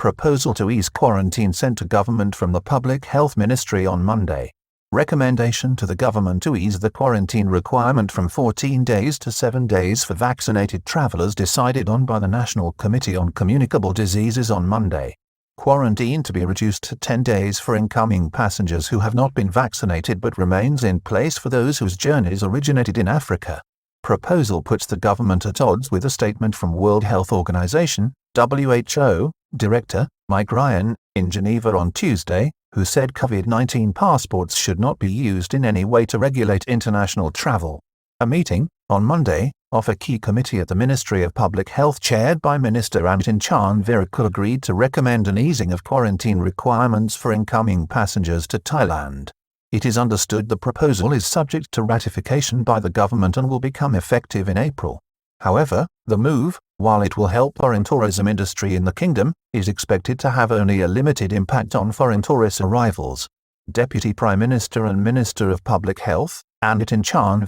Proposal to ease quarantine sent to government from the Public Health Ministry on Monday. Recommendation to the government to ease the quarantine requirement from 14 days to 7 days for vaccinated travellers decided on by the National Committee on Communicable Diseases on Monday. Quarantine to be reduced to 10 days for incoming passengers who have not been vaccinated but remains in place for those whose journeys originated in Africa. Proposal puts the government at odds with a statement from World Health Organization, WHO, Director, Mike Ryan, in Geneva on Tuesday, who said COVID-19 passports should not be used in any way to regulate international travel. A meeting, on Monday, of a key committee at the Ministry of Public Health chaired by Minister Amitabh Chan agreed to recommend an easing of quarantine requirements for incoming passengers to Thailand. It is understood the proposal is subject to ratification by the government and will become effective in April. However, the move, while it will help foreign tourism industry in the kingdom, is expected to have only a limited impact on foreign tourist arrivals. Deputy Prime Minister and Minister of Public Health, Amitabh Chan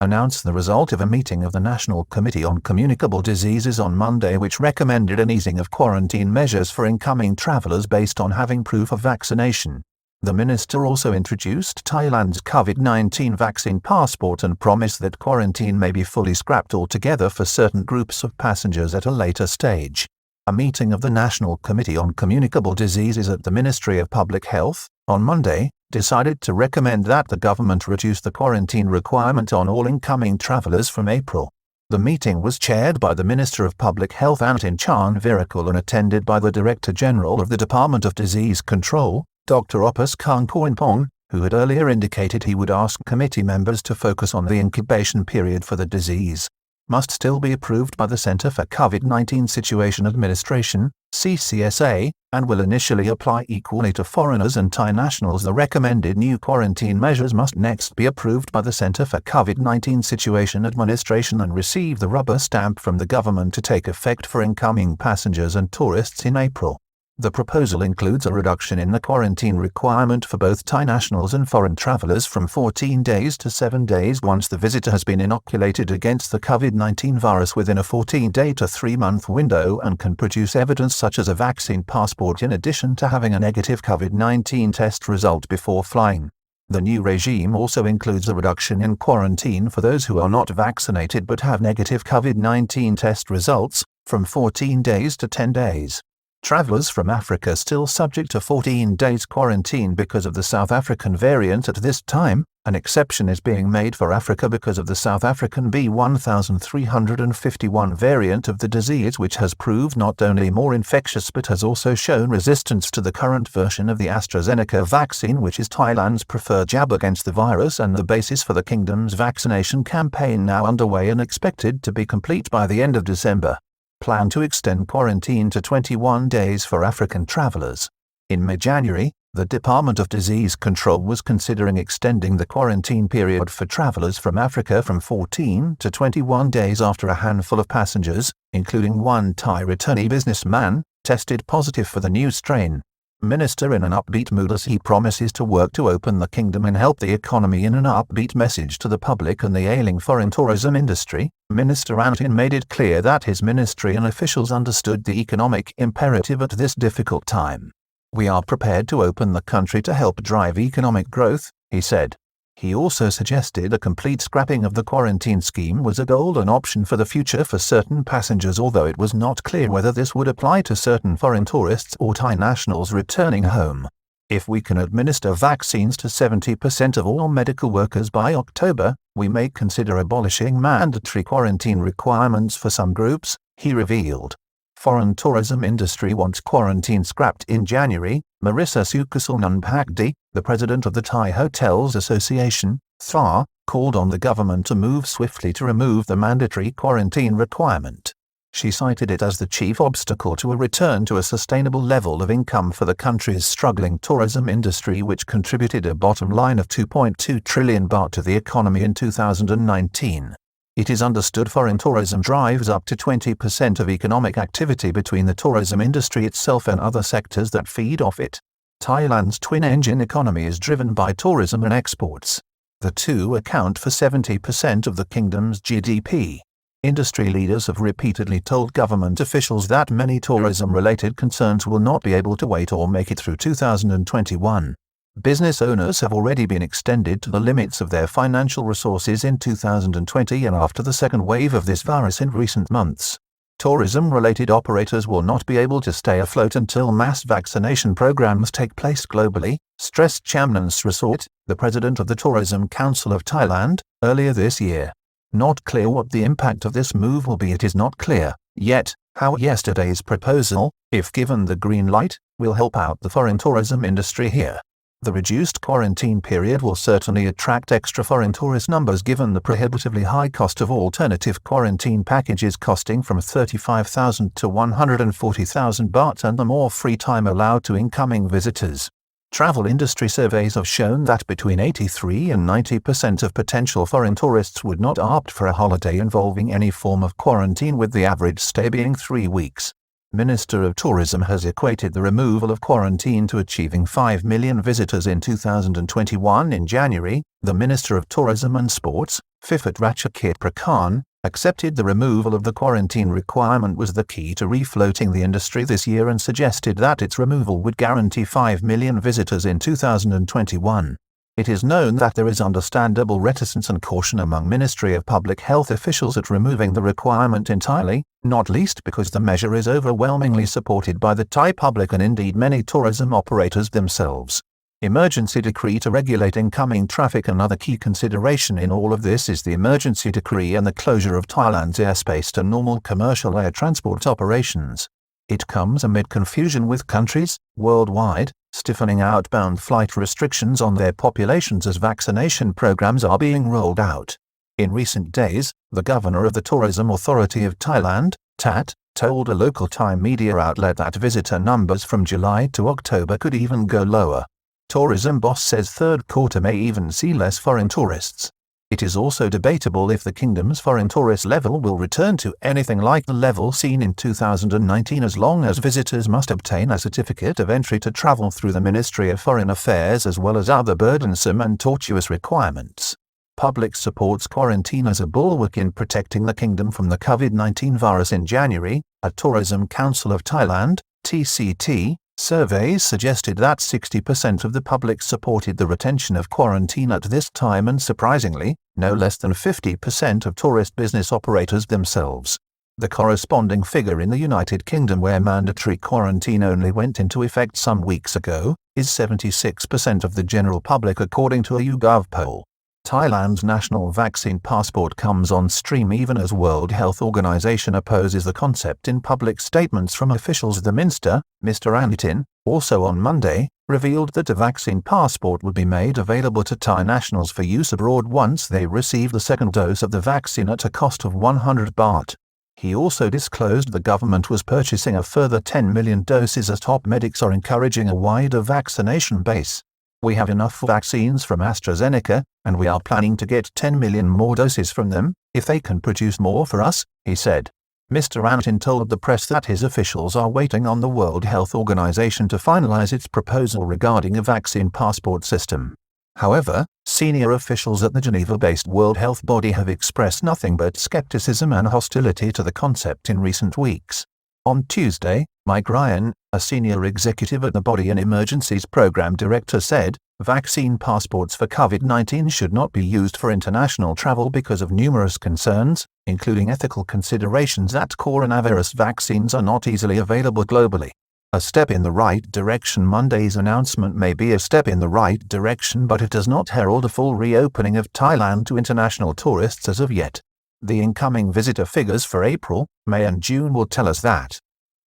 announced the result of a meeting of the National Committee on Communicable Diseases on Monday, which recommended an easing of quarantine measures for incoming travellers based on having proof of vaccination. The minister also introduced Thailand's COVID-19 vaccine passport and promised that quarantine may be fully scrapped altogether for certain groups of passengers at a later stage. A meeting of the National Committee on Communicable Diseases at the Ministry of Public Health, on Monday, decided to recommend that the government reduce the quarantine requirement on all incoming travellers from April. The meeting was chaired by the Minister of Public Health Amitabh Chan and attended by the Director General of the Department of Disease Control, Dr. Opus Kongpornpong, who had earlier indicated he would ask committee members to focus on the incubation period for the disease. Must still be approved by the Centre for COVID-19 Situation Administration, CCSA, and will initially apply equally to foreigners and Thai nationals. The recommended new quarantine measures must next be approved by the Centre for COVID-19 Situation Administration and receive the rubber stamp from the government to take effect for incoming passengers and tourists in April. The proposal includes a reduction in the quarantine requirement for both Thai nationals and foreign travellers from 14 days to 7 days once the visitor has been inoculated against the COVID-19 virus within a 14-day to 3-month window and can produce evidence such as a vaccine passport in addition to having a negative COVID-19 test result before flying. The new regime also includes a reduction in quarantine for those who are not vaccinated but have negative COVID-19 test results, from 14 days to 10 days. Travellers from Africa still subject to 14 days quarantine because of the South African variant at this time. An exception is being made for Africa because of the South African B1351 variant of the disease, which has proved not only more infectious but has also shown resistance to the current version of the AstraZeneca vaccine, which is Thailand's preferred jab against the virus and the basis for the kingdom's vaccination campaign now underway and expected to be complete by the end of December. Plan to extend quarantine to 21 days for African travellers. In mid-January, the Department of Disease Control was considering extending the quarantine period for travellers from Africa from 14 to 21 days after a handful of passengers, including one Thai returnee businessman, tested positive for the new strain. Minister in an upbeat mood as he promises to work to open the kingdom and help the economy. In an upbeat message to the public and the ailing foreign tourism industry, Minister Amitabh made it clear that his ministry and officials understood the economic imperative at this difficult time. We are prepared to open the country to help drive economic growth, he said. He also suggested a complete scrapping of the quarantine scheme was a golden option for the future for certain passengers, although it was not clear whether this would apply to certain foreign tourists or Thai nationals returning home. If we can administer vaccines to 70% of all medical workers by October, we may consider abolishing mandatory quarantine requirements for some groups, he revealed. Foreign tourism industry wants quarantine scrapped in January. Marissa Sukusalnunpakdi, the president of the Thai Hotels Association, THA, called on the government to move swiftly to remove the mandatory quarantine requirement. She cited it as the chief obstacle to a return to a sustainable level of income for the country's struggling tourism industry, which contributed a bottom line of 2.2 trillion baht to the economy in 2019. It is understood foreign tourism drives up to 20% of economic activity between the tourism industry itself and other sectors that feed off it. Thailand's twin-engine economy is driven by tourism and exports. The two account for 70% of the kingdom's GDP. Industry leaders have repeatedly told government officials that many tourism-related concerns will not be able to wait or make it through 2021. Business owners have already been extended to the limits of their financial resources in 2020 and after the second wave of this virus in recent months. Tourism-related operators will not be able to stay afloat until mass vaccination programs take place globally, stressed Chamnans Resort, the president of the Tourism Council of Thailand, earlier this year. Not clear what the impact of this move will be. It is not clear, yet, how yesterday's proposal, if given the green light, will help out the foreign tourism industry here. The reduced quarantine period will certainly attract extra foreign tourist numbers given the prohibitively high cost of alternative quarantine packages costing from 35,000 to 140,000 baht and the more free time allowed to incoming visitors. Travel industry surveys have shown that between 83 and 90% of potential foreign tourists would not opt for a holiday involving any form of quarantine, with the average stay being 3 weeks. Minister of Tourism has equated the removal of quarantine to achieving 5 million visitors in 2021. In January, the Minister of Tourism and Sports, Phiphat Ratchakit Prakan, accepted the removal of the quarantine requirement was the key to refloating the industry this year and suggested that its removal would guarantee 5 million visitors in 2021. It is known that there is understandable reticence and caution among Ministry of Public Health officials at removing the requirement entirely, not least because the measure is overwhelmingly supported by the Thai public and indeed many tourism operators themselves. Emergency decree to regulate incoming traffic. Another key consideration in all of this is the emergency decree and the closure of Thailand's airspace to normal commercial air transport operations. It comes amid confusion with countries, worldwide, stiffening outbound flight restrictions on their populations as vaccination programs are being rolled out. In recent days, the governor of the Tourism Authority of Thailand, TAT, told a local Thai media outlet that visitor numbers from July to October could even go lower. Tourism boss says third quarter may even see less foreign tourists. It is also debatable if the kingdom's foreign tourist level will return to anything like the level seen in 2019 as long as visitors must obtain a certificate of entry to travel through the Ministry of Foreign Affairs as well as other burdensome and tortuous requirements. Public supports quarantine as a bulwark in protecting the kingdom from the COVID-19 virus. In January, a Tourism Council of Thailand, TCT, surveys suggested that 60% of the public supported the retention of quarantine at this time, and surprisingly, no less than 50% of tourist business operators themselves. The corresponding figure in the United Kingdom, where mandatory quarantine only went into effect some weeks ago, is 76% of the general public according to a YouGov poll. Thailand's national vaccine passport comes on stream even as World Health Organization opposes the concept in public statements from officials. The minister, Mr. Anutin, also on Monday, revealed that a vaccine passport would be made available to Thai nationals for use abroad once they receive the second dose of the vaccine at a cost of 100 baht. He also disclosed the government was purchasing a further 10 million doses as top medics are encouraging a wider vaccination base. We have enough vaccines from AstraZeneca, and we are planning to get 10 million more doses from them, if they can produce more for us, he said. Mr. Anutin told the press that his officials are waiting on the World Health Organization to finalize its proposal regarding a vaccine passport system. However, senior officials at the Geneva-based World Health Body have expressed nothing but skepticism and hostility to the concept in recent weeks. On Tuesday, Mike Ryan, a senior executive at the body and emergencies program director, said, vaccine passports for COVID-19 should not be used for international travel because of numerous concerns, including ethical considerations that coronavirus vaccines are not easily available globally. A step in the right direction. Monday's announcement may be a step in the right direction, but it does not herald a full reopening of Thailand to international tourists as of yet. The incoming visitor figures for April, May and June will tell us that.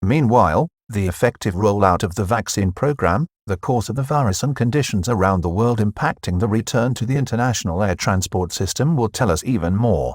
Meanwhile, the effective rollout of the vaccine program, the course of the virus and conditions around the world impacting the return to the international air transport system will tell us even more.